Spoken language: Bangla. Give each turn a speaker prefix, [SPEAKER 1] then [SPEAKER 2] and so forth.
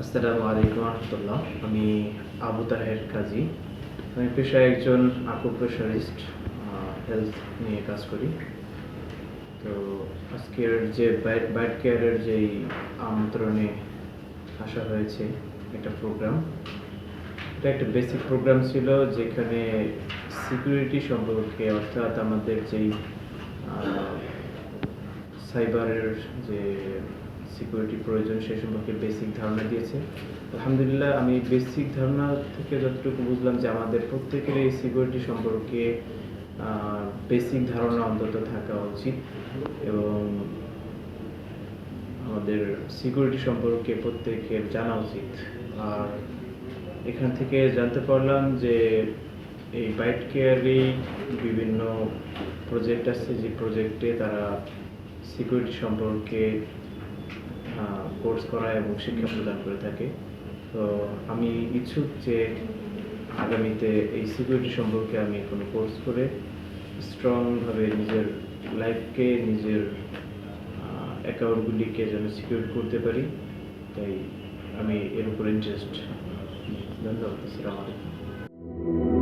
[SPEAKER 1] আসসালামু আলাইকুম রহমতুল্লাহ। আমি আবু তাহের কাজী। আমি পেশায় একজন আকুপ্রেশারিস্ট, হেলথ নিয়ে কাজ করি। তো আজকের যে বাইট কেয়ারের যেই আমন্ত্রণে আসা হয়েছে একটা প্রোগ্রাম, এটা একটা বেসিক প্রোগ্রাম ছিল যেখানে সিকিউরিটি সম্পর্কে, অর্থাৎ আমাদের যেই সাইবারের যে সিকিউরিটি প্রয়োজন সে সম্পর্কে বেসিক ধারণা দিয়েছে। আলহামদুলিল্লাহ, আমি বেসিক ধারণা থেকে যতটুকু বুঝলাম যে আমাদের প্রত্যেকের এই সিকিউরিটি সম্পর্কে বেসিক ধারণা অন্তত থাকা উচিত এবং আমাদের সিকিউরিটি সম্পর্কে প্রত্যেকের জানা উচিত। আর এখান থেকে জানতে পারলাম যে এই বাইট কেয়ারেই বিভিন্ন প্রজেক্ট আছে, যে প্রজেক্টে তারা সিকিউরিটি সম্পর্কে কোর্স করা এবং শিক্ষা প্রদান করে থাকে। তো আমি ইচ্ছুক যে আগামীতে এই সিকিউরিটি সম্পর্কে আমি কোনো কোর্স করে স্ট্রংভাবে নিজের লাইফকে, নিজের অ্যাকাউন্টগুলিকে যেন সিকিউর করতে পারি, তাই আমি এর উপর ইন্টারেস্ট। ধন্যবাদ। আসসালামু আলাইকুম।